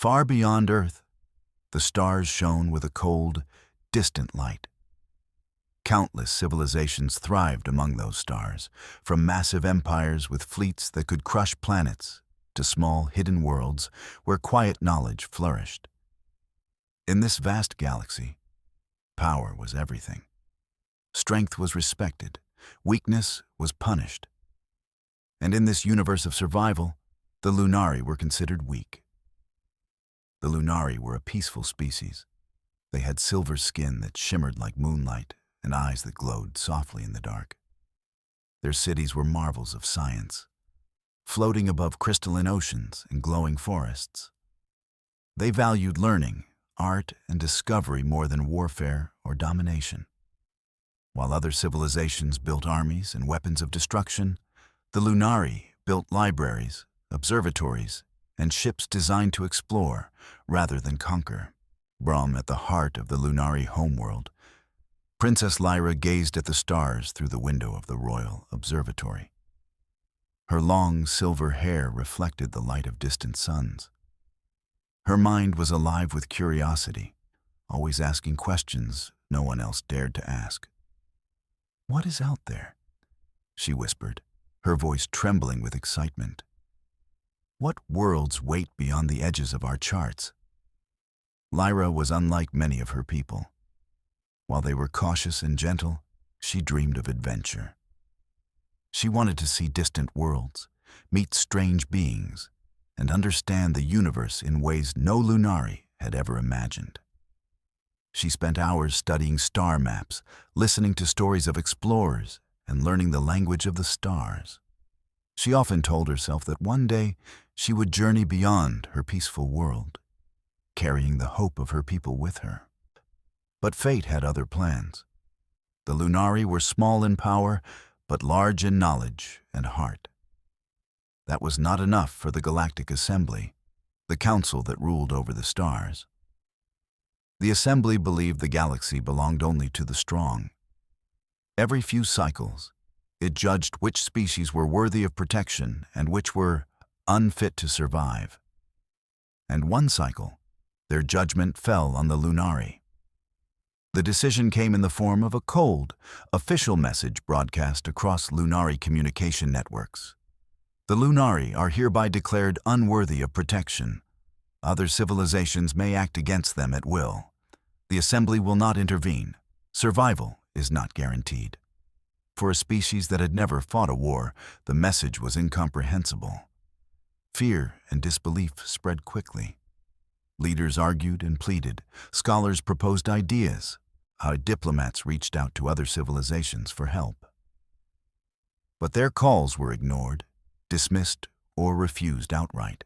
Far beyond Earth, the stars shone with a cold, distant light. Countless civilizations thrived among those stars, from massive empires with fleets that could crush planets to small, hidden worlds where quiet knowledge flourished. In this vast galaxy, power was everything. Strength was respected, weakness was punished. And in this universe of survival, the Lunari were considered weak. The Lunari were a peaceful species. They had silver skin that shimmered like moonlight and eyes that glowed softly in the dark. Their cities were marvels of science, floating above crystalline oceans and glowing forests. They valued learning, art, and discovery more than warfare or domination. While other civilizations built armies and weapons of destruction, the Lunari built libraries, observatories, and ships designed to explore rather than conquer. Brahm at the heart of the Lunari homeworld, Princess Lyra gazed at the stars through the window of the royal observatory. Her long silver hair reflected the light of distant suns. Her mind was alive with curiosity, always asking questions no one else dared to ask. "What is out there?" she whispered, her voice trembling with excitement. "What worlds wait beyond the edges of our charts?" Lyra was unlike many of her people. While they were cautious and gentle, she dreamed of adventure. She wanted to see distant worlds, meet strange beings, and understand the universe in ways no Lunari had ever imagined. She spent hours studying star maps, listening to stories of explorers, and learning the language of the stars. She often told herself that one day she would journey beyond her peaceful world, carrying the hope of her people with her. But fate had other plans. The Lunari were small in power, but large in knowledge and heart. That was not enough for the Galactic Assembly, the council that ruled over the stars. The Assembly believed the galaxy belonged only to the strong. Every few cycles, it judged which species were worthy of protection and which were unfit to survive. And one cycle, their judgment fell on the Lunari. The decision came in the form of a cold, official message broadcast across Lunari communication networks. The Lunari are hereby declared unworthy of protection. Other civilizations may act against them at will. The Assembly will not intervene. Survival is not guaranteed. For a species that had never fought a war, the message was incomprehensible. Fear and disbelief spread quickly. Leaders argued and pleaded. Scholars proposed ideas. Diplomats reached out to other civilizations for help. But their calls were ignored, dismissed, or refused outright.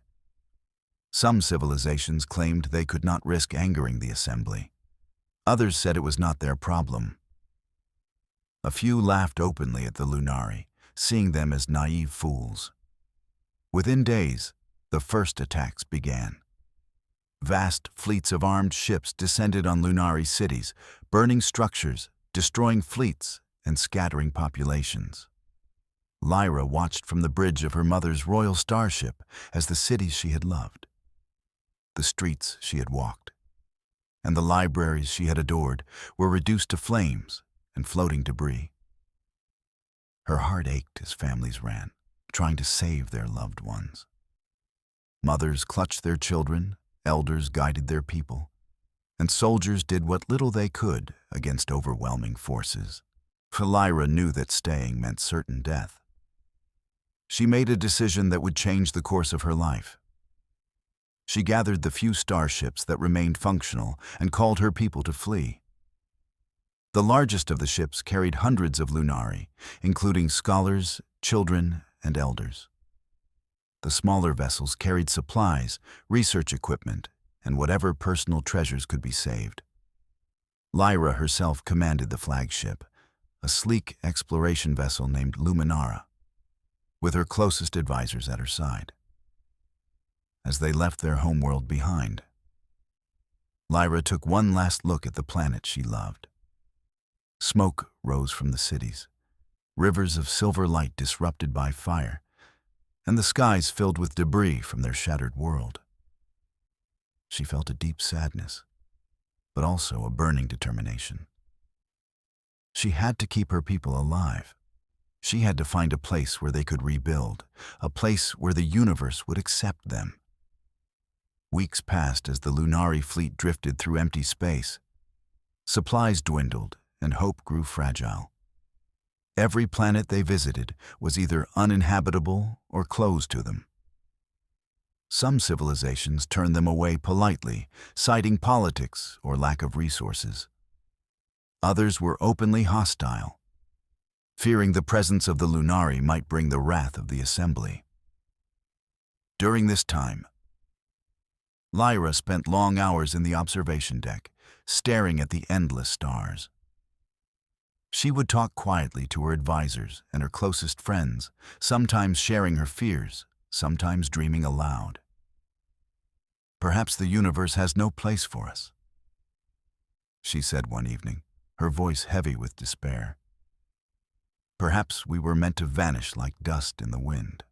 Some civilizations claimed they could not risk angering the Assembly. Others said it was not their problem. A few laughed openly at the Lunari, seeing them as naive fools. Within days, the first attacks began. Vast fleets of armed ships descended on Lunari cities, burning structures, destroying fleets, and scattering populations. Lyra watched from the bridge of her mother's royal starship as the cities she had loved, the streets she had walked, and the libraries she had adored were reduced to flames and floating debris. Her heart ached as families ran, trying to save their loved ones. Mothers clutched their children, elders guided their people, and soldiers did what little they could against overwhelming forces. For Lyra knew that staying meant certain death. She made a decision that would change the course of her life. She gathered the few starships that remained functional and called her people to flee. The largest of the ships carried hundreds of Lunari, including scholars, children, and elders. The smaller vessels carried supplies, research equipment, and whatever personal treasures could be saved. Lyra herself commanded the flagship, a sleek exploration vessel named Luminara, with her closest advisors at her side. As they left their homeworld behind, Lyra took one last look at the planet she loved. Smoke rose from the cities, rivers of silver light disrupted by fire, and the skies filled with debris from their shattered world. She felt a deep sadness, but also a burning determination. She had to keep her people alive. She had to find a place where they could rebuild, a place where the universe would accept them. Weeks passed as the Lunari fleet drifted through empty space. Supplies dwindled and hope grew fragile. Every planet they visited was either uninhabitable or closed to them. Some civilizations turned them away politely, citing politics or lack of resources. Others were openly hostile, fearing the presence of the Lunari might bring the wrath of the Assembly. During this time, Lyra spent long hours in the observation deck, staring at the endless stars. She would talk quietly to her advisors and her closest friends, sometimes sharing her fears, sometimes dreaming aloud. "Perhaps the universe has no place for us," she said one evening, her voice heavy with despair. "Perhaps we were meant to vanish like dust in the wind."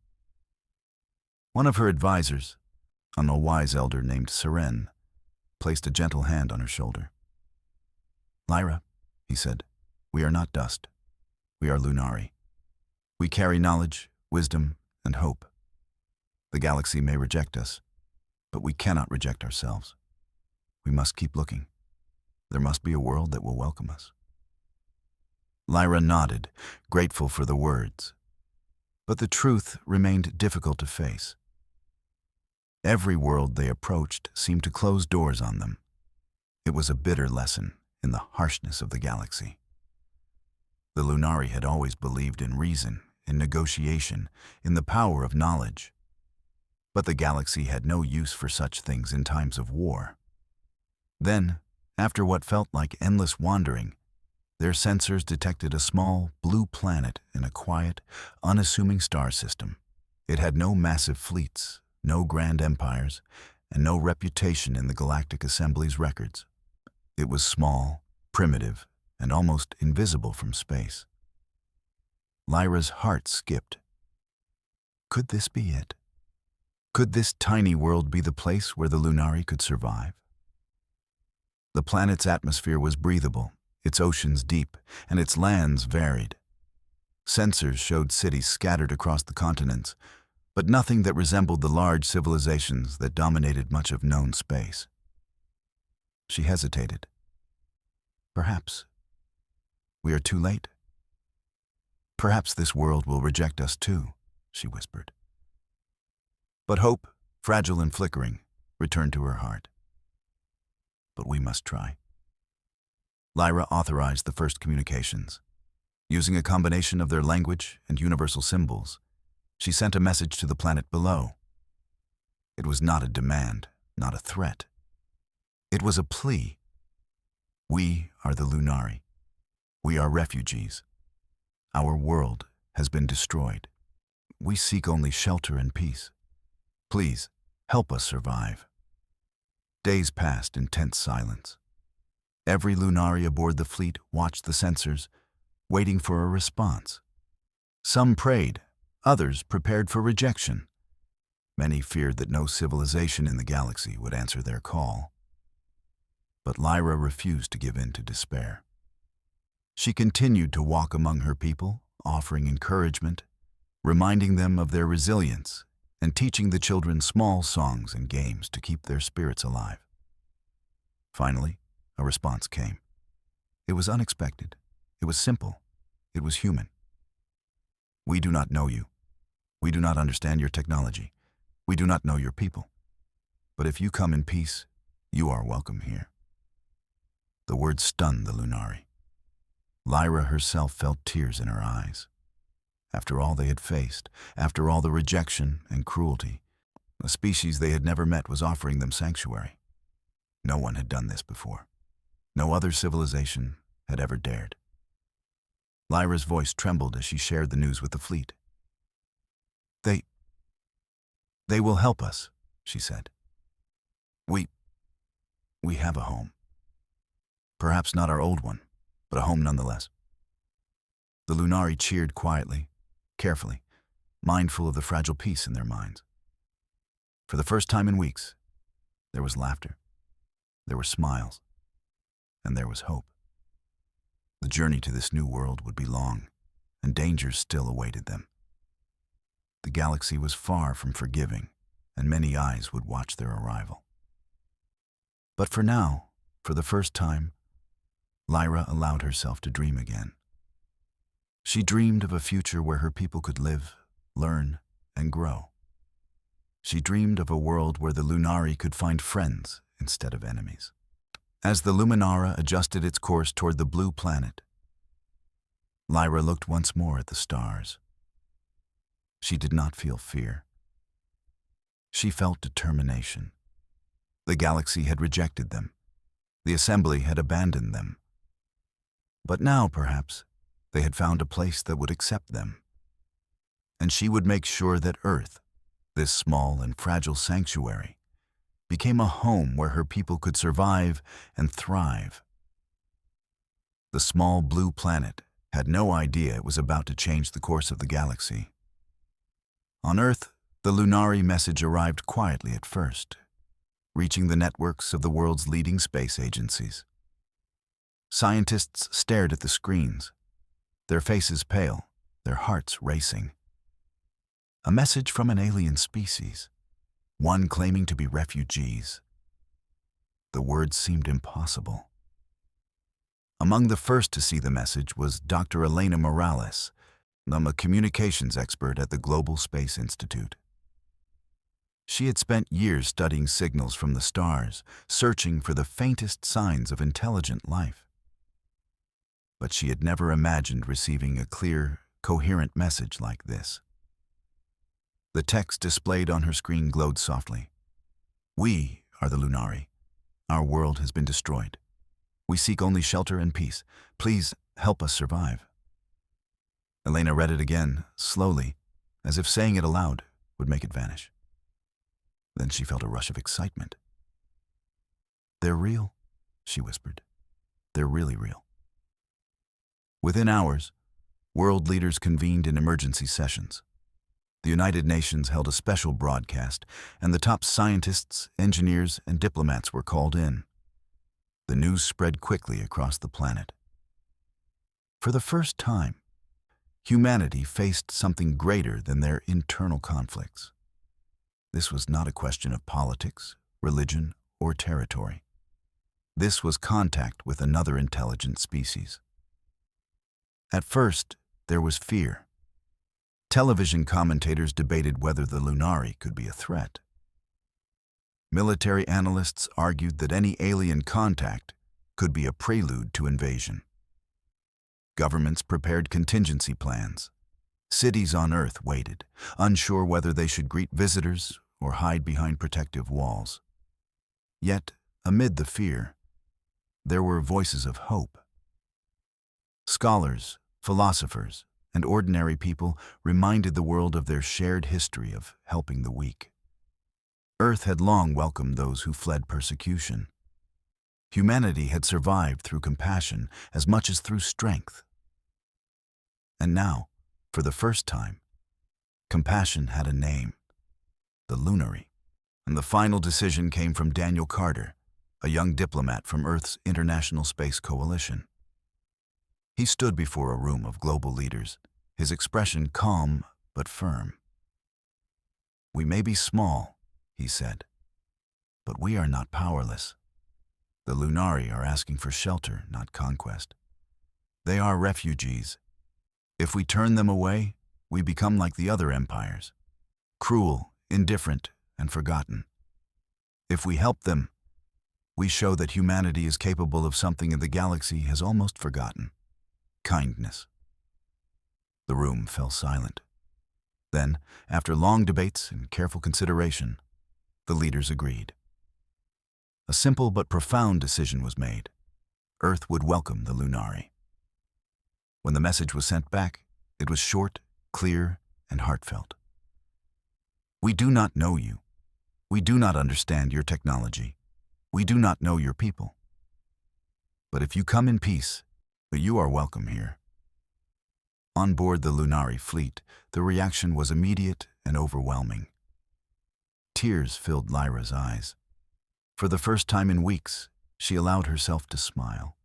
One of her advisors, a wise elder named Seren, placed a gentle hand on her shoulder. "Lyra," he said, "we are not dust. We are Lunari. We carry knowledge, wisdom, and hope. The galaxy may reject us, but we cannot reject ourselves. We must keep looking. There must be a world that will welcome us." Lyra nodded, grateful for the words. But the truth remained difficult to face. Every world they approached seemed to close doors on them. It was a bitter lesson in the harshness of the galaxy. The Lunari had always believed in reason, in negotiation, in the power of knowledge. But the galaxy had no use for such things in times of war. Then, after what felt like endless wandering, their sensors detected a small, blue planet in a quiet, unassuming star system. It had no massive fleets, no grand empires, and no reputation in the Galactic Assembly's records. It was small, primitive, and almost invisible from space. Lyra's heart skipped. Could this be it? Could this tiny world be the place where the Lunari could survive? The planet's atmosphere was breathable, its oceans deep, and its lands varied. Sensors showed cities scattered across the continents, but nothing that resembled the large civilizations that dominated much of known space. She hesitated. "Perhaps we are too late. Perhaps this world will reject us too," she whispered. But hope, fragile and flickering, returned to her heart. "But we must try." Lyra authorized the first communications. Using a combination of their language and universal symbols, she sent a message to the planet below. It was not a demand, not a threat. It was a plea. "We are the Lunari. We are refugees. Our world has been destroyed. We seek only shelter and peace. Please, help us survive." Days passed in tense silence. Every Lunari aboard the fleet watched the sensors, waiting for a response. Some prayed, others prepared for rejection. Many feared that no civilization in the galaxy would answer their call. But Lyra refused to give in to despair. She continued to walk among her people, offering encouragement, reminding them of their resilience, and teaching the children small songs and games to keep their spirits alive. Finally, a response came. It was unexpected. It was simple. It was human. "We do not know you. We do not understand your technology. We do not know your people. But if you come in peace, you are welcome here." The words stunned the Lunari. Lyra herself felt tears in her eyes. After all they had faced, after all the rejection and cruelty, a species they had never met was offering them sanctuary. No one had done this before. No other civilization had ever dared. Lyra's voice trembled as she shared the news with the fleet. They will help us," she said. We have a home. Perhaps not our old one, but a home nonetheless." The Lunari cheered quietly, carefully, mindful of the fragile peace in their minds. For the first time in weeks, there was laughter. There were smiles, and there was hope. The journey to this new world would be long, and dangers still awaited them. The galaxy was far from forgiving, and many eyes would watch their arrival. But for now, for the first time, Lyra allowed herself to dream again. She dreamed of a future where her people could live, learn, and grow. She dreamed of a world where the Lunari could find friends instead of enemies. As the Luminara adjusted its course toward the blue planet, Lyra looked once more at the stars. She did not feel fear. She felt determination. The galaxy had rejected them. The assembly had abandoned them. But now, perhaps, they had found a place that would accept them. And she would make sure that Earth, this small and fragile sanctuary, became a home where her people could survive and thrive. The small blue planet had no idea it was about to change the course of the galaxy. On Earth, the Lunari message arrived quietly at first, reaching the networks of the world's leading space agencies. Scientists stared at the screens, their faces pale, their hearts racing. A message from an alien species, one claiming to be refugees. The words seemed impossible. Among the first to see the message was Dr. Elena Morales, a communications expert at the Global Space Institute. She had spent years studying signals from the stars, searching for the faintest signs of intelligent life. But she had never imagined receiving a clear, coherent message like this. The text displayed on her screen glowed softly. "We are the Lunari. Our world has been destroyed. We seek only shelter and peace. Please help us survive." Elena read it again, slowly, as if saying it aloud would make it vanish. Then she felt a rush of excitement. "They're real," she whispered. "They're really real." Within hours, world leaders convened in emergency sessions. The United Nations held a special broadcast, and the top scientists, engineers, and diplomats were called in. The news spread quickly across the planet. For the first time, humanity faced something greater than their internal conflicts. This was not a question of politics, religion, or territory. This was contact with another intelligent species. At first, there was fear. Television commentators debated whether the Lunari could be a threat. Military analysts argued that any alien contact could be a prelude to invasion. Governments prepared contingency plans. Cities on Earth waited, unsure whether they should greet visitors or hide behind protective walls. Yet, amid the fear, there were voices of hope. Scholars, philosophers, and ordinary people reminded the world of their shared history of helping the weak. Earth had long welcomed those who fled persecution. Humanity had survived through compassion as much as through strength. And now, for the first time, compassion had a name: the Lunari. And the final decision came from Daniel Carter, a young diplomat from Earth's International Space Coalition. He stood before a room of global leaders, his expression calm but firm. "We may be small," he said, "but we are not powerless. The Lunari are asking for shelter, not conquest. They are refugees. If we turn them away, we become like the other empires, cruel, indifferent, and forgotten. If we help them, we show that humanity is capable of something the galaxy has almost forgotten: kindness." The room fell silent. Then, after long debates and careful consideration, the leaders agreed. A simple but profound decision was made. Earth would welcome the Lunari. When the message was sent back, it was short, clear, and heartfelt. "We do not know you. We do not understand your technology. We do not know your people. But if you come in peace, you are welcome here." On board the Lunari fleet, the reaction was immediate and overwhelming. Tears filled Lyra's eyes. For the first time in weeks, She allowed herself to smile.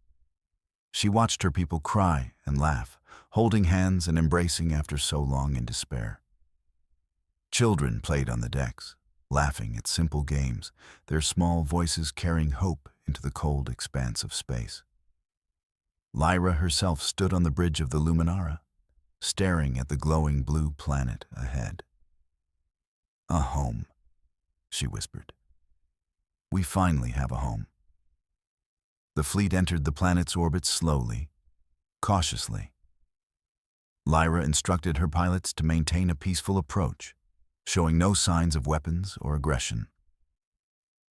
She watched her people cry and laugh, holding hands and embracing after so long in despair. Children played on the decks, laughing at simple games, their small voices carrying hope into the cold expanse of space. Lyra herself stood on the bridge of the Luminara, staring at the glowing blue planet ahead. "A home," she whispered. "We finally have a home." The fleet entered the planet's orbit slowly, cautiously. Lyra instructed her pilots to maintain a peaceful approach, showing no signs of weapons or aggression.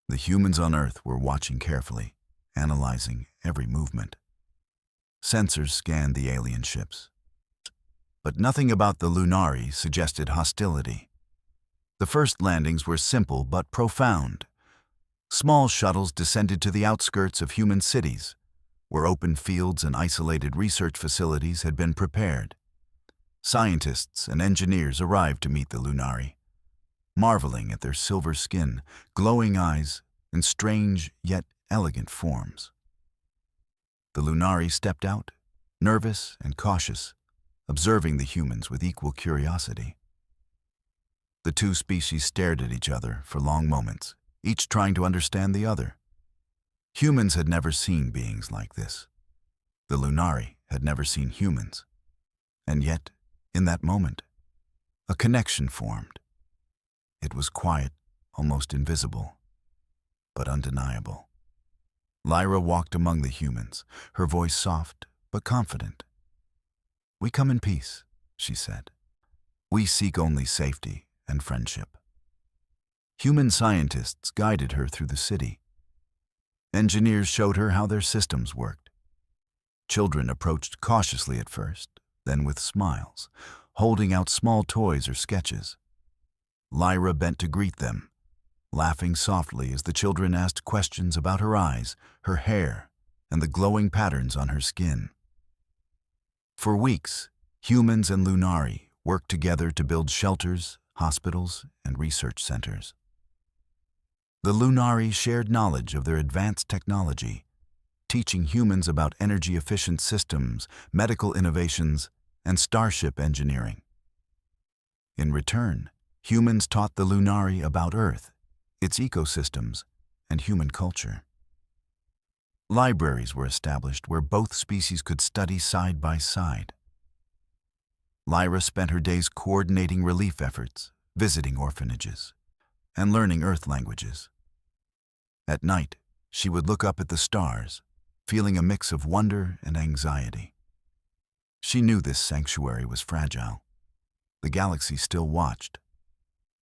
The humans on Earth were watching carefully, analyzing every movement. Sensors scanned the alien ships, but nothing about the Lunari suggested hostility. The first landings were simple but profound. Small shuttles descended to the outskirts of human cities, where open fields and isolated research facilities had been prepared. Scientists and engineers arrived to meet the Lunari, marveling at their silver skin, glowing eyes, and strange yet elegant forms. The Lunari stepped out, nervous and cautious, observing the humans with equal curiosity. The two species stared at each other for long moments, each trying to understand the other. Humans had never seen beings like this. The Lunari had never seen humans. And yet, in that moment, a connection formed. It was quiet, almost invisible, but undeniable. Lyra walked among the humans, her voice soft but confident. "We come in peace," she said. "We seek only safety and friendship." Human scientists guided her through the city. Engineers showed her how their systems worked. Children approached cautiously at first, then with smiles, holding out small toys or sketches. Lyra bent to greet them, laughing softly as the children asked questions about her eyes, her hair, and the glowing patterns on her skin. For weeks, humans and Lunari worked together to build shelters, hospitals, and research centers. The Lunari shared knowledge of their advanced technology, teaching humans about energy-efficient systems, medical innovations, and starship engineering. In return, humans taught the Lunari about Earth, its ecosystems, and human culture. Libraries were established where both species could study side by side. Lyra spent her days coordinating relief efforts, visiting orphanages, and learning Earth languages. At night, she would look up at the stars, feeling a mix of wonder and anxiety. She knew this sanctuary was fragile. The galaxy still watched.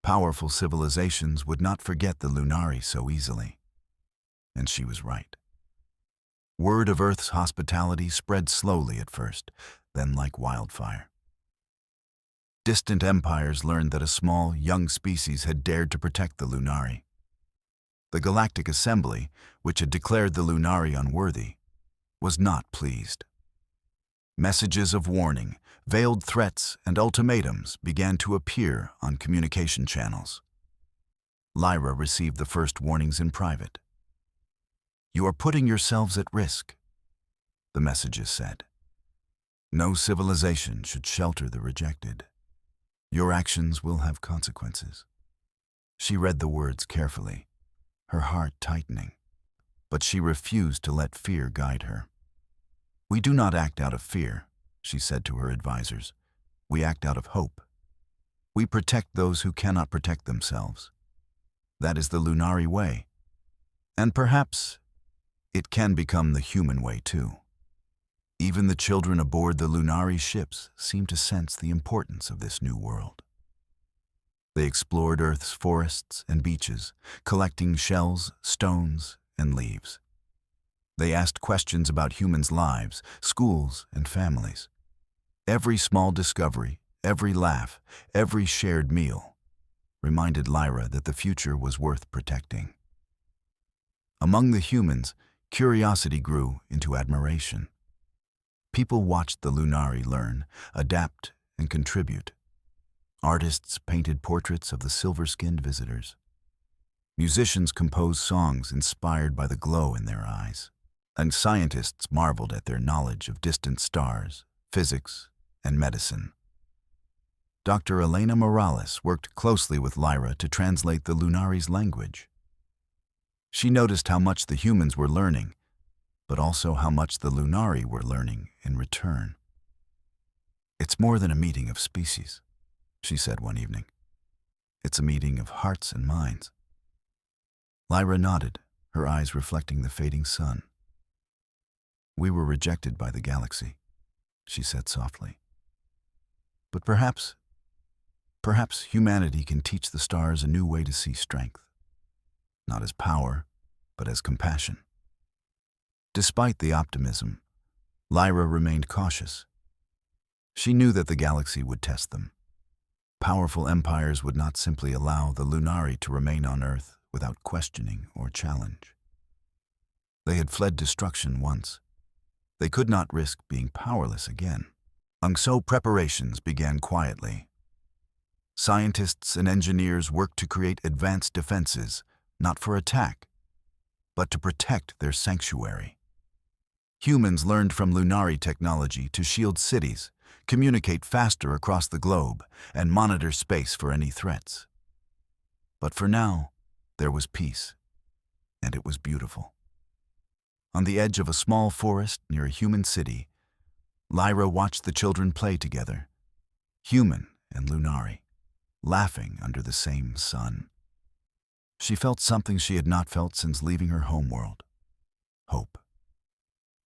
Powerful civilizations would not forget the Lunari so easily. And she was right. Word of Earth's hospitality spread slowly at first, then like wildfire. Distant empires learned that a small, young species had dared to protect the Lunari. The Galactic Assembly, which had declared the Lunari unworthy, was not pleased. Messages of warning, veiled threats, and ultimatums began to appear on communication channels. Lyra received the first warnings in private. "You are putting yourselves at risk," the messages said. "No civilization should shelter the rejected. Your actions will have consequences." She read the words carefully, her heart tightening, but she refused to let fear guide her. "We do not act out of fear," she said to her advisors. "We act out of hope. We protect those who cannot protect themselves. That is the Lunari way. And perhaps it can become the human way too." Even the children aboard the Lunari ships seemed to sense the importance of this new world. They explored Earth's forests and beaches, collecting shells, stones, and leaves. They asked questions about humans' lives, schools, and families. Every small discovery, every laugh, every shared meal reminded Lyra that the future was worth protecting. Among the humans, curiosity grew into admiration. People watched the Lunari learn, adapt, and contribute. Artists painted portraits of the silver-skinned visitors. Musicians composed songs inspired by the glow in their eyes, and scientists marveled at their knowledge of distant stars, physics, and medicine. Dr. Elena Morales worked closely with Lyra to translate the Lunari's language. She noticed how much the humans were learning, but also how much the Lunari were learning in return. "It's more than a meeting of species," she said one evening. "It's a meeting of hearts and minds." Lyra nodded, her eyes reflecting the fading sun. "We were rejected by the galaxy," she said softly. "But perhaps humanity can teach the stars a new way to see strength, not as power, but as compassion." Despite the optimism, Lyra remained cautious. She knew that the galaxy would test them. Powerful empires would not simply allow the Lunari to remain on Earth without questioning or challenge. They had fled destruction once. They could not risk being powerless again. And so preparations began quietly. Scientists and engineers worked to create advanced defenses, not for attack, but to protect their sanctuary. Humans learned from Lunari technology to shield cities, communicate faster across the globe, and monitor space for any threats. But for now, there was peace, and it was beautiful. On the edge of a small forest near a human city, Lyra watched the children play together, human and Lunari, laughing under the same sun. She felt something she had not felt since leaving her homeworld. Hope.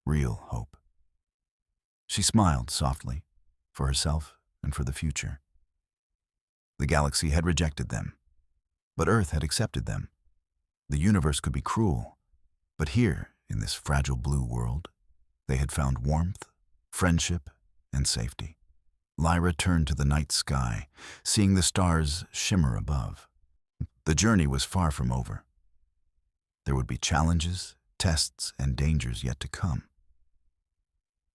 Real hope. She smiled softly, for herself and for the future. The galaxy had rejected them, but Earth had accepted them. The universe could be cruel, but here, in this fragile blue world, they had found warmth, friendship, and safety. Lyra turned to the night sky, seeing the stars shimmer above. The journey was far from over. There would be challenges, tests, and dangers yet to come.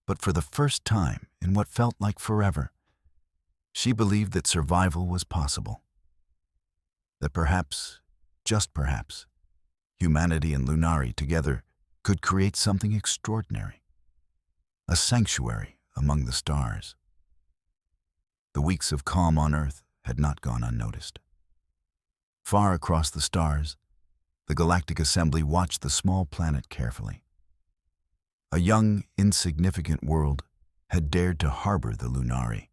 But for the first time in what felt like forever, she believed that survival was possible. That perhaps, just perhaps, humanity and Lunari together could create something extraordinary. A sanctuary among the stars. The weeks of calm on Earth had not gone unnoticed. Far across the stars, the Galactic Assembly watched the small planet carefully. A young, insignificant world had dared to harbor the Lunari,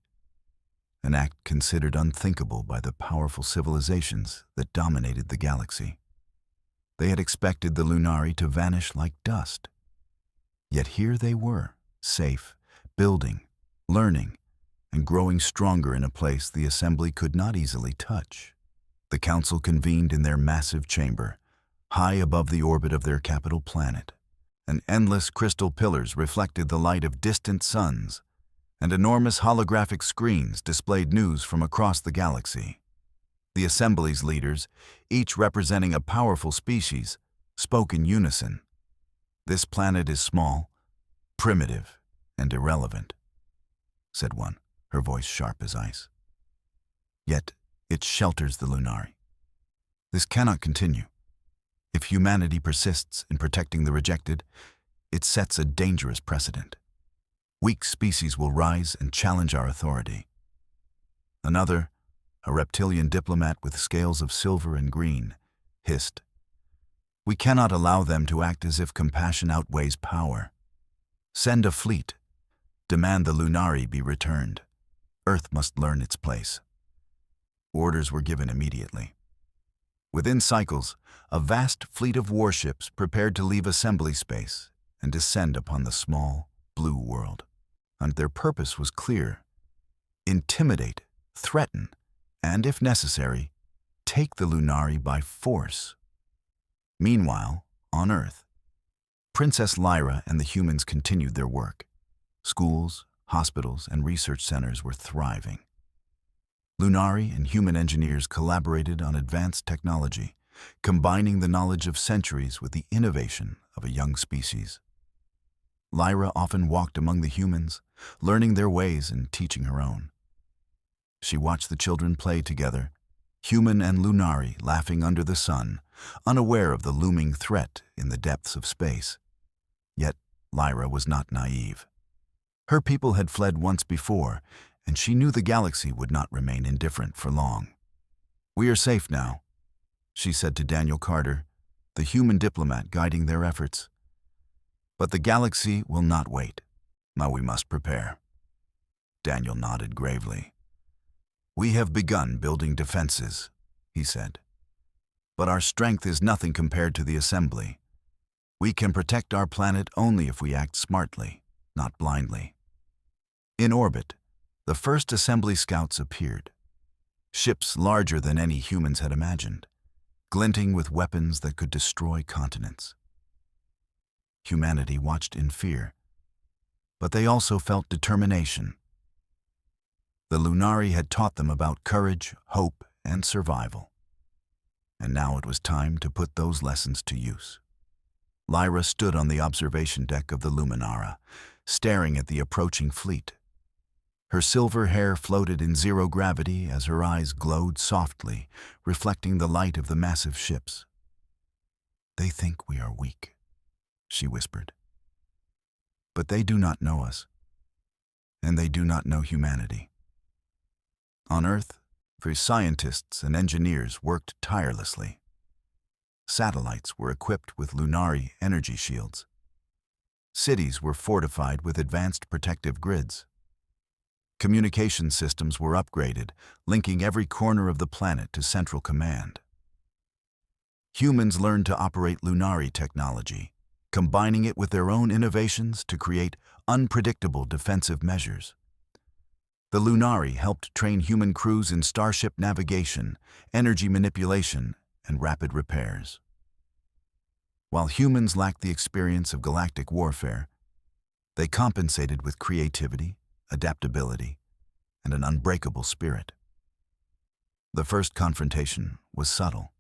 an act considered unthinkable by the powerful civilizations that dominated the galaxy. They had expected the Lunari to vanish like dust. Yet here they were, safe, building, learning, and growing stronger in a place the Assembly could not easily touch. The Council convened in their massive chamber, high above the orbit of their capital planet, and endless crystal pillars reflected the light of distant suns, and enormous holographic screens displayed news from across the galaxy. The Assembly's leaders, each representing a powerful species, spoke in unison. "This planet is small, primitive, and irrelevant," said one, her voice sharp as ice. "Yet it shelters the Lunari. This cannot continue. If humanity persists in protecting the rejected, it sets a dangerous precedent. Weak species will rise and challenge our authority." Another, a reptilian diplomat with scales of silver and green, hissed, "We cannot allow them to act as if compassion outweighs power. Send a fleet. Demand the Lunari be returned. Earth must learn its place." Orders were given immediately. Within cycles, a vast fleet of warships prepared to leave assembly space and descend upon the small, blue world. And their purpose was clear: intimidate, threaten, and, if necessary, take the Lunari by force. Meanwhile, on Earth, Princess Lyra and the humans continued their work. Schools, hospitals, and research centers were thriving. Lunari and human engineers collaborated on advanced technology, combining the knowledge of centuries with the innovation of a young species. Lyra often walked among the humans, learning their ways and teaching her own. She watched the children play together, human and Lunari laughing under the sun, unaware of the looming threat in the depths of space. Yet, Lyra was not naive. Her people had fled once before, and she knew the galaxy would not remain indifferent for long. "We are safe now," she said to Daniel Carter, the human diplomat guiding their efforts. "But the galaxy will not wait. Now we must prepare." Daniel nodded gravely. "We have begun building defenses," he said. "But our strength is nothing compared to the assembly. We can protect our planet only if we act smartly, not blindly." In orbit, the first assembly scouts appeared. Ships larger than any humans had imagined, glinting with weapons that could destroy continents. Humanity watched in fear, but they also felt determination. The Lunari had taught them about courage, hope, and survival. And now it was time to put those lessons to use. Lyra stood on the observation deck of the Luminara, staring at the approaching fleet. Her silver hair floated in zero gravity as her eyes glowed softly, reflecting the light of the massive ships. "They think we are weak," she whispered. "But they do not know us, and they do not know humanity." On Earth, the scientists and engineers worked tirelessly. Satellites were equipped with Lunari energy shields. Cities were fortified with advanced protective grids. Communication systems were upgraded, linking every corner of the planet to Central Command. Humans learned to operate Lunari technology, combining it with their own innovations to create unpredictable defensive measures. The Lunari helped train human crews in starship navigation, energy manipulation, and rapid repairs. While humans lacked the experience of galactic warfare, they compensated with creativity, adaptability, and an unbreakable spirit. The first confrontation was subtle.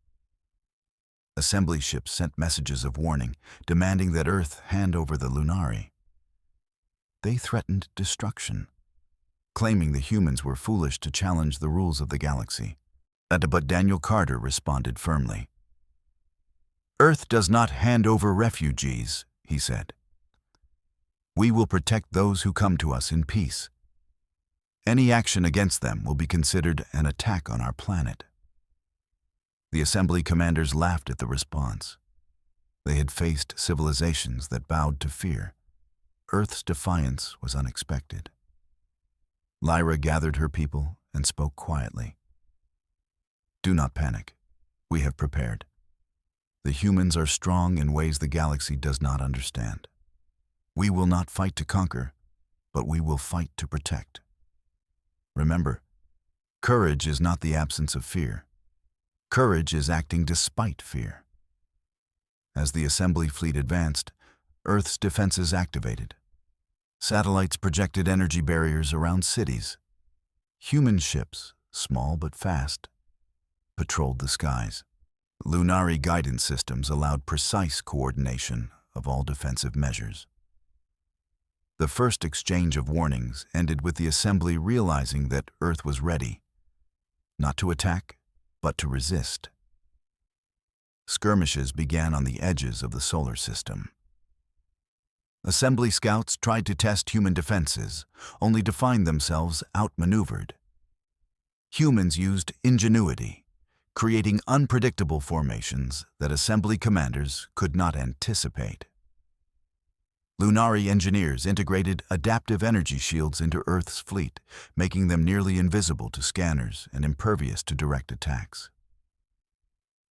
Assembly ships sent messages of warning, demanding that Earth hand over the Lunari. They threatened destruction, claiming the humans were foolish to challenge the rules of the galaxy. But Daniel Carter responded firmly. "Earth does not hand over refugees," he said. "We will protect those who come to us in peace. Any action against them will be considered an attack on our planet." The assembly commanders laughed at the response. They had faced civilizations that bowed to fear. Earth's defiance was unexpected. Lyra gathered her people and spoke quietly. "Do not panic. We have prepared. The humans are strong in ways the galaxy does not understand. We will not fight to conquer, but we will fight to protect. Remember, courage is not the absence of fear. Courage is acting despite fear." As the assembly fleet advanced, Earth's defenses activated. Satellites projected energy barriers around cities. Human ships, small but fast, patrolled the skies. Lunari guidance systems allowed precise coordination of all defensive measures. The first exchange of warnings ended with the assembly realizing that Earth was ready, not to attack, but to resist. Skirmishes began on the edges of the solar system. Assembly scouts tried to test human defenses, only to find themselves outmaneuvered. Humans used ingenuity, creating unpredictable formations that assembly commanders could not anticipate. Lunari engineers integrated adaptive energy shields into Earth's fleet, making them nearly invisible to scanners and impervious to direct attacks.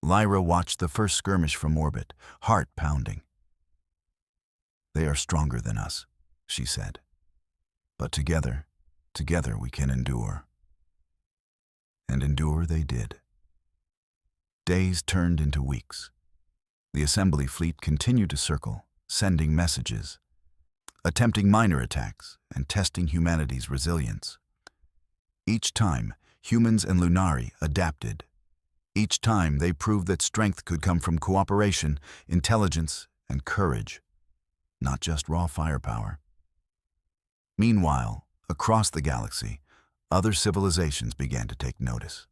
Lyra watched the first skirmish from orbit, heart pounding. "They are stronger than us," she said. "But together we can endure." And endure they did. Days turned into weeks. The assembly fleet continued to circle, sending messages, attempting minor attacks, and testing humanity's resilience. Each time, humans and Lunari adapted. Each time, they proved that strength could come from cooperation, intelligence, and courage, not just raw firepower. Meanwhile, across the galaxy, other civilizations began to take notice.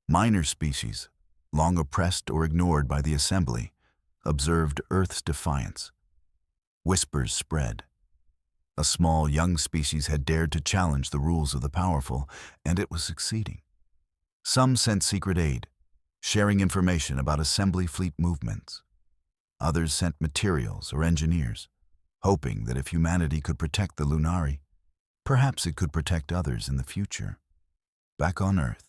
Minor species, long oppressed or ignored by the Assembly, observed Earth's defiance. Whispers spread. A small, young species had dared to challenge the rules of the powerful, and it was succeeding. Some sent secret aid, sharing information about Assembly fleet movements. Others sent materials or engineers, hoping that if humanity could protect the Lunari, perhaps it could protect others in the future. Back on Earth,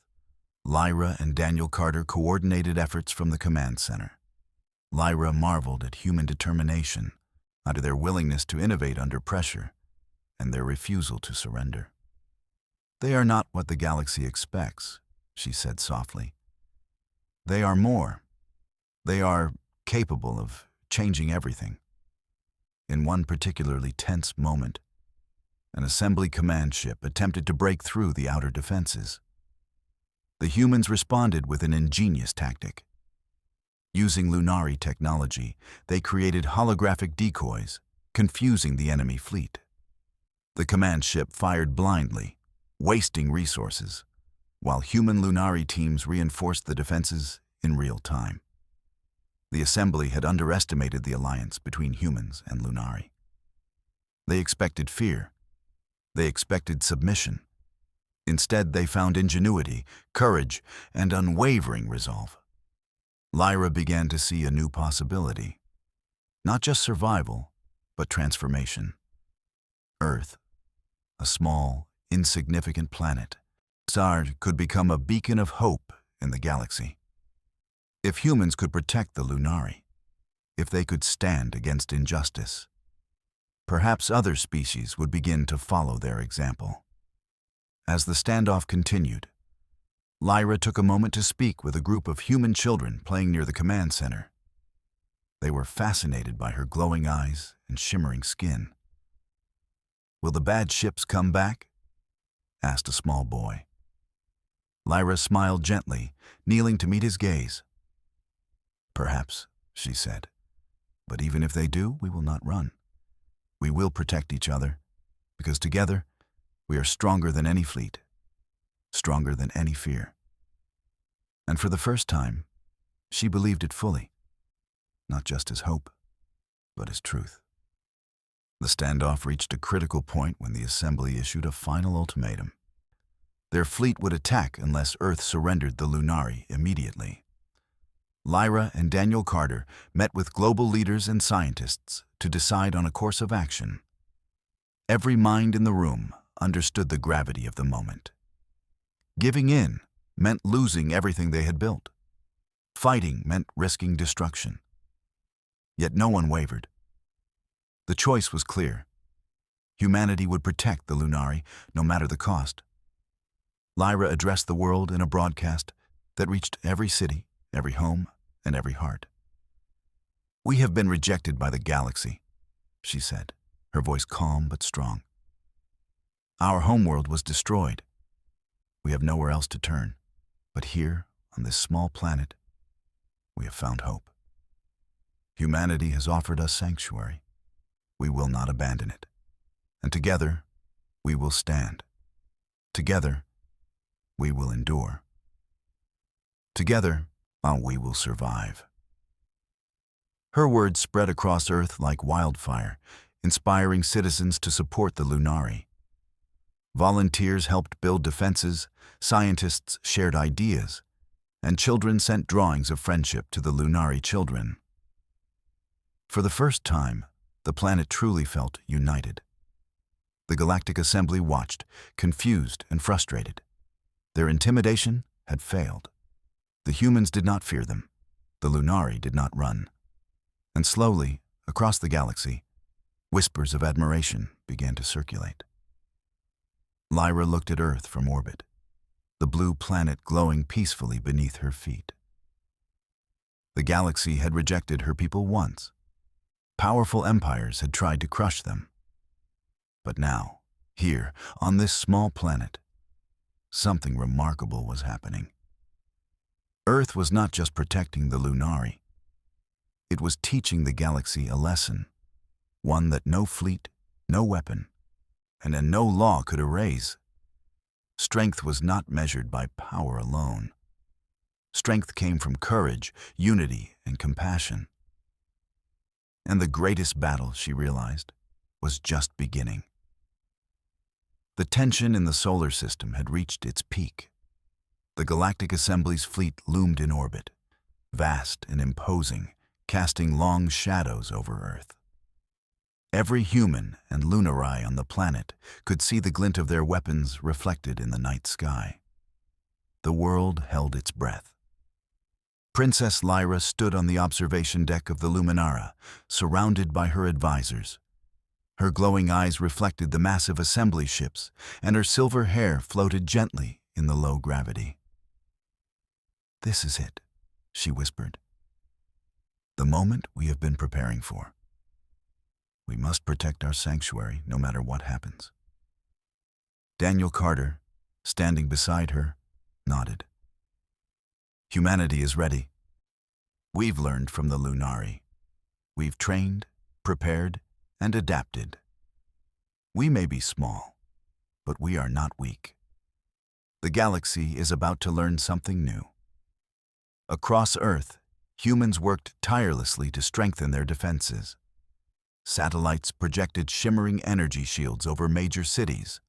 Lyra and Daniel Carter coordinated efforts from the command center. Lyra marveled at human determination, at their willingness to innovate under pressure, and their refusal to surrender. "They are not what the galaxy expects," she said softly. "They are more. They are capable of changing everything." In one particularly tense moment, an Assembly command ship attempted to break through the outer defenses. The humans responded with an ingenious tactic. Using Lunari technology, they created holographic decoys, confusing the enemy fleet. The command ship fired blindly, wasting resources, while human Lunari teams reinforced the defenses in real time. The Assembly had underestimated the alliance between humans and Lunari. They expected fear. They expected submission. Instead, they found ingenuity, courage, and unwavering resolve. Lyra began to see a new possibility. Not just survival, but transformation. Earth, a small, insignificant planet, could become a beacon of hope in the galaxy. If humans could protect the Lunari, if they could stand against injustice, perhaps other species would begin to follow their example. As the standoff continued, Lyra took a moment to speak with a group of human children playing near the command center. They were fascinated by her glowing eyes and shimmering skin. "Will the bad ships come back?" asked a small boy. Lyra smiled gently, kneeling to meet his gaze. "Perhaps," she said, "but even if they do, we will not run. We will protect each other, because together we are stronger than any fleet, stronger than any fear." And for the first time, she believed it fully, not just as hope, but as truth. The standoff reached a critical point when the Assembly issued a final ultimatum. Their fleet would attack unless Earth surrendered the Lunari immediately. Lyra and Daniel Carter met with global leaders and scientists to decide on a course of action. Every mind in the room understood the gravity of the moment. Giving in meant losing everything they had built. Fighting meant risking destruction. Yet no one wavered. The choice was clear. Humanity would protect the Lunari, no matter the cost. Lyra addressed the world in a broadcast that reached every city, every home, and every heart. "We have been rejected by the galaxy," she said, her voice calm but strong. "Our homeworld was destroyed. We have nowhere else to turn. But here, on this small planet, we have found hope. Humanity has offered us sanctuary. We will not abandon it. And together, we will stand. Together, we will endure. Together, we will survive." Her words spread across Earth like wildfire, inspiring citizens to support the Lunari. Volunteers helped build defenses, scientists shared ideas, and children sent drawings of friendship to the Lunari children. For the first time, the planet truly felt united. The Galactic Assembly watched, confused and frustrated. Their intimidation had failed. The humans did not fear them. The Lunari did not run. And slowly, across the galaxy, whispers of admiration began to circulate. Lyra looked at Earth from orbit, the blue planet glowing peacefully beneath her feet. The galaxy had rejected her people once. Powerful empires had tried to crush them. But now, here, on this small planet, something remarkable was happening. Earth was not just protecting the Lunari. It was teaching the galaxy a lesson, one that no fleet, no weapon, and no law could erase. Strength was not measured by power alone. Strength came from courage, unity, and compassion. And the greatest battle, she realized, was just beginning. The tension in the solar system had reached its peak. The Galactic Assembly's fleet loomed in orbit, vast and imposing, casting long shadows over Earth. Every human and lunari on the planet could see the glint of their weapons reflected in the night sky. The world held its breath. Princess Lyra stood on the observation deck of the Luminara, surrounded by her advisors. Her glowing eyes reflected the massive assembly ships, and her silver hair floated gently in the low gravity. "This is it," she whispered. "The moment we have been preparing for. We must protect our sanctuary no matter what happens." Daniel Carter, standing beside her, nodded. "Humanity is ready. We've learned from the Lunari. We've trained, prepared, and adapted. We may be small, but we are not weak. The galaxy is about to learn something new." Across Earth, humans worked tirelessly to strengthen their defenses. Satellites projected shimmering energy shields over major cities,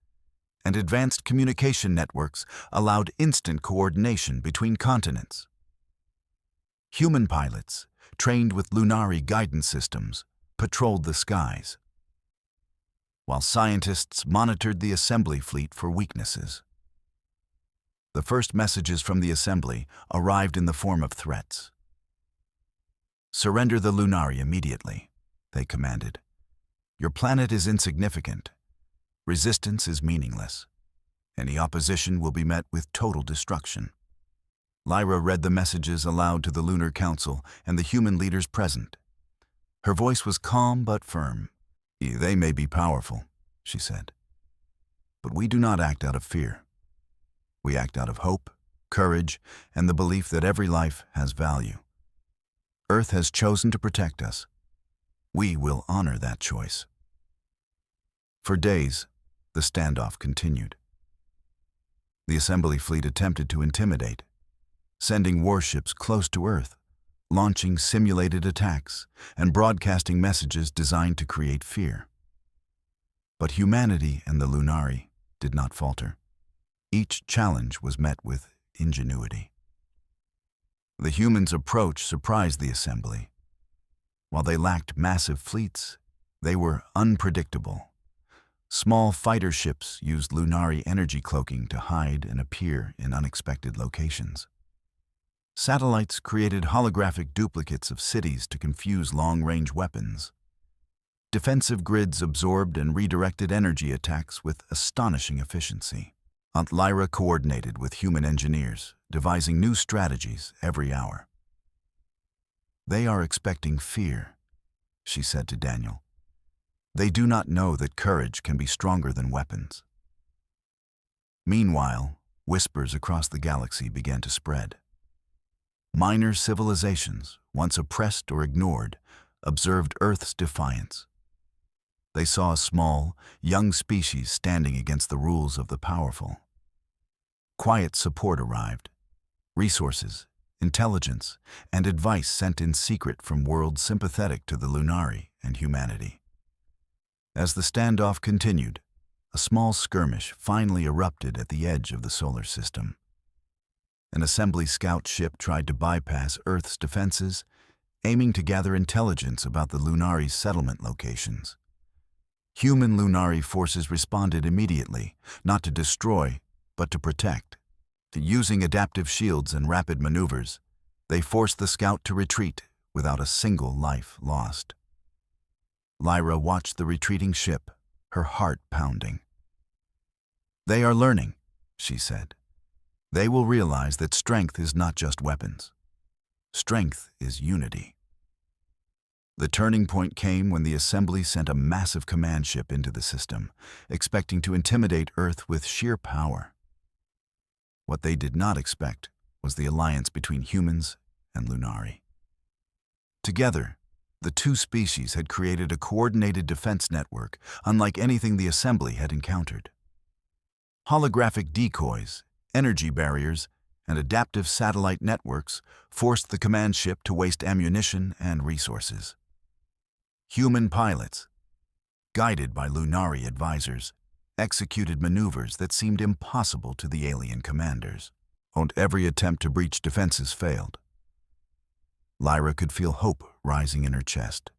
and advanced communication networks allowed instant coordination between continents. Human pilots, trained with Lunari guidance systems, patrolled the skies, while scientists monitored the assembly fleet for weaknesses. The first messages from the assembly arrived in the form of threats. "Surrender the Lunari immediately," they commanded. "Your planet is insignificant. Resistance is meaningless. Any opposition will be met with total destruction." Lyra read the messages aloud to the Lunar Council and the human leaders present. Her voice was calm but firm. "They may be powerful," she said, "but we do not act out of fear. We act out of hope, courage, and the belief that every life has value. Earth has chosen to protect us. We will honor that choice." For days, the standoff continued. The assembly fleet attempted to intimidate, sending warships close to Earth, launching simulated attacks, and broadcasting messages designed to create fear. But humanity and the Lunari did not falter. Each challenge was met with ingenuity. The humans' approach surprised the assembly. While they lacked massive fleets, they were unpredictable. Small fighter ships used Lunari energy cloaking to hide and appear in unexpected locations. Satellites created holographic duplicates of cities to confuse long-range weapons. Defensive grids absorbed and redirected energy attacks with astonishing efficiency. Aunt Lyra coordinated with human engineers, devising new strategies every hour. "They are expecting fear," she said to Daniel. "They do not know that courage can be stronger than weapons." Meanwhile, whispers across the galaxy began to spread. Minor civilizations, once oppressed or ignored, observed Earth's defiance. They saw a small, young species standing against the rules of the powerful. Quiet support arrived. Resources, intelligence, and advice sent in secret from worlds sympathetic to the Lunari and humanity. As the standoff continued, a small skirmish finally erupted at the edge of the solar system. An assembly scout ship tried to bypass Earth's defenses, aiming to gather intelligence about the Lunari's settlement locations. Human Lunari forces responded immediately, not to destroy, but to protect. Using adaptive shields and rapid maneuvers, they forced the scout to retreat without a single life lost. Lyra watched the retreating ship, her heart pounding. "They are learning," she said. "They will realize that strength is not just weapons. Strength is unity." The turning point came when the assembly sent a massive command ship into the system, expecting to intimidate Earth with sheer power. What they did not expect was the alliance between humans and Lunari. Together, the two species had created a coordinated defense network unlike anything the assembly had encountered. Holographic decoys, energy barriers, and adaptive satellite networks forced the command ship to waste ammunition and resources. Human pilots, guided by Lunari advisors, executed maneuvers that seemed impossible to the alien commanders. Every attempt to breach defenses failed. Lyra could feel hope rising in her chest.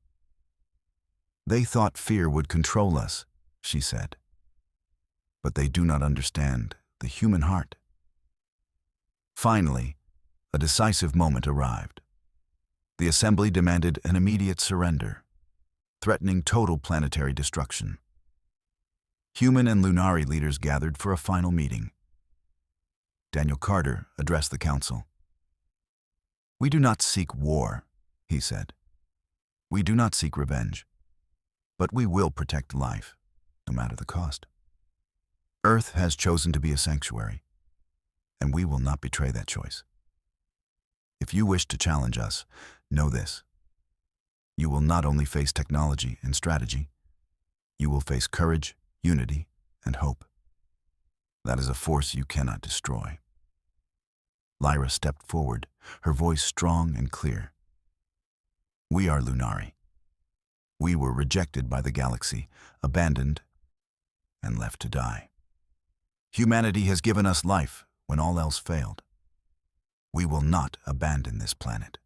"They thought fear would control us," she said. "But they do not understand the human heart." Finally, a decisive moment arrived. The Assembly demanded an immediate surrender, threatening total planetary destruction. Human and Lunari leaders gathered for a final meeting. Daniel Carter addressed the council. "We do not seek war," he said. "We do not seek revenge. But we will protect life, no matter the cost. Earth has chosen to be a sanctuary, and we will not betray that choice. If you wish to challenge us, know this. You will not only face technology and strategy, you will face courage, unity, and hope. That is a force you cannot destroy." Lyra stepped forward, her voice strong and clear. "We are Lunari. We were rejected by the galaxy, abandoned, and left to die. Humanity has given us life when all else failed. We will not abandon this planet.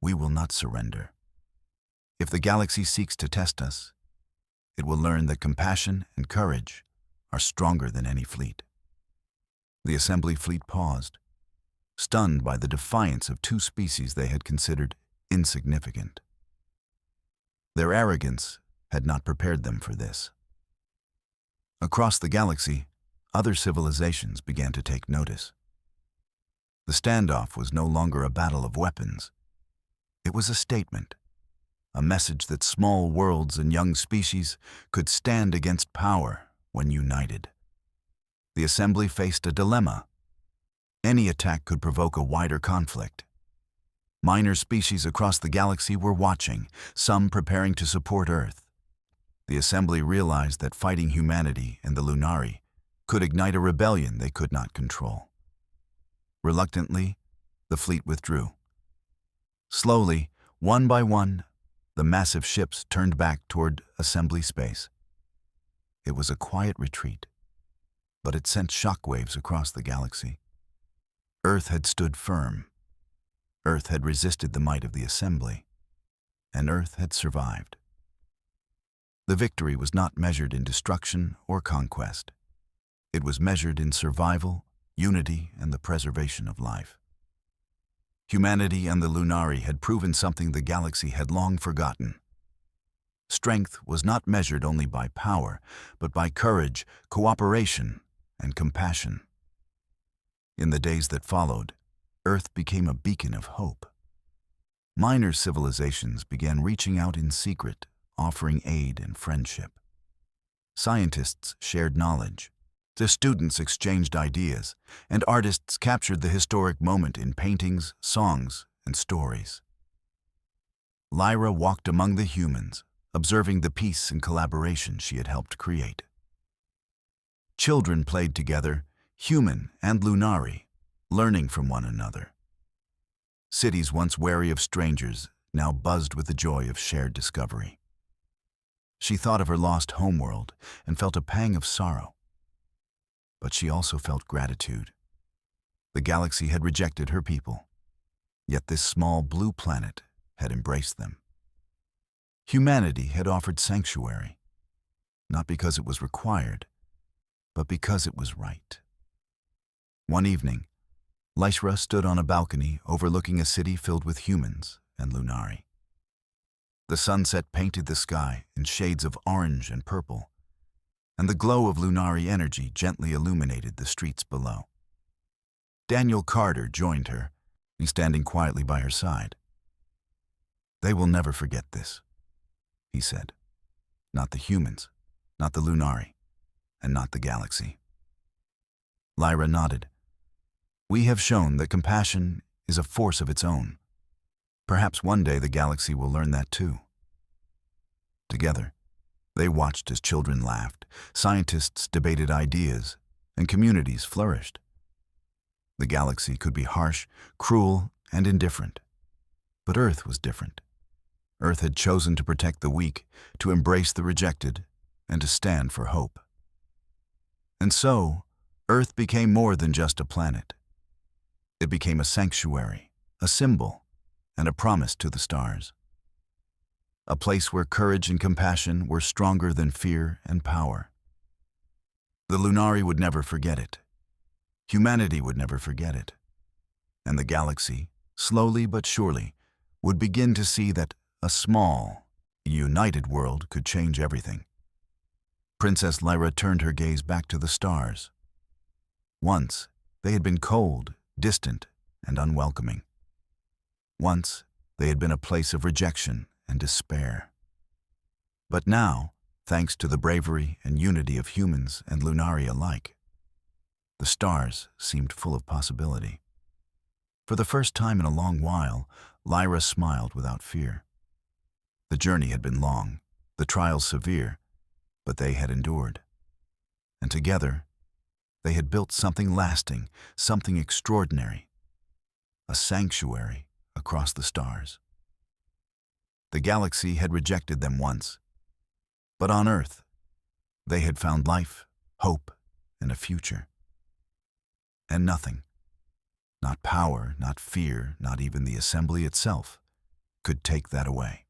We will not surrender. If the galaxy seeks to test us, it will learn that compassion and courage are stronger than any fleet." The Assembly fleet paused, stunned by the defiance of two species they had considered insignificant. Their arrogance had not prepared them for this. Across the galaxy, other civilizations began to take notice. The standoff was no longer a battle of weapons. It was a statement, a message that small worlds and young species could stand against power when united. The Assembly faced a dilemma. Any attack could provoke a wider conflict. Minor species across the galaxy were watching, some preparing to support Earth. The Assembly realized that fighting humanity and the Lunari could ignite a rebellion they could not control. Reluctantly, the fleet withdrew. Slowly, one by one, the massive ships turned back toward Assembly space. It was a quiet retreat, but it sent shockwaves across the galaxy. Earth had stood firm. Earth had resisted the might of the Assembly, and Earth had survived. The victory was not measured in destruction or conquest. It was measured in survival, unity, and the preservation of life. Humanity and the Lunari had proven something the galaxy had long forgotten. Strength was not measured only by power, but by courage, cooperation, and compassion. In the days that followed, Earth became a beacon of hope. Minor civilizations began reaching out in secret, offering aid and friendship. Scientists shared knowledge. The students exchanged ideas, and artists captured the historic moment in paintings, songs, and stories. Lyra walked among the humans, observing the peace and collaboration she had helped create. Children played together, human and Lunari, learning from one another. Cities once wary of strangers now buzzed with the joy of shared discovery. She thought of her lost homeworld and felt a pang of sorrow. But she also felt gratitude. The galaxy had rejected her people, yet this small blue planet had embraced them. Humanity had offered sanctuary, not because it was required, but because it was right. One evening, Lyra stood on a balcony overlooking a city filled with humans and Lunari. The sunset painted the sky in shades of orange and purple, and the glow of Lunari energy gently illuminated the streets below. Daniel Carter joined her, standing quietly by her side. "They will never forget this," he said. "Not the humans, not the Lunari, and not the galaxy." Lyra nodded. "We have shown that compassion is a force of its own. Perhaps one day the galaxy will learn that too." Together, they watched as children laughed, scientists debated ideas, and communities flourished. The galaxy could be harsh, cruel, and indifferent. But Earth was different. Earth had chosen to protect the weak, to embrace the rejected, and to stand for hope. And so, Earth became more than just a planet. It became a sanctuary, a symbol, and a promise to the stars. A place where courage and compassion were stronger than fear and power. The Lunari would never forget it. Humanity would never forget it. And the galaxy, slowly but surely, would begin to see that a small, united world could change everything. Princess Lyra turned her gaze back to the stars. Once, they had been cold, distant, and unwelcoming. Once, they had been a place of rejection and despair. But now, thanks to the bravery and unity of humans and Lunari alike, the stars seemed full of possibility. For the first time in a long while, Lyra smiled without fear. The journey had been long, the trials severe, but they had endured. And together, they had built something lasting, something extraordinary, a sanctuary across the stars. The galaxy had rejected them once, but on Earth, they had found life, hope, and a future. And nothing, not power, not fear, not even the assembly itself, could take that away.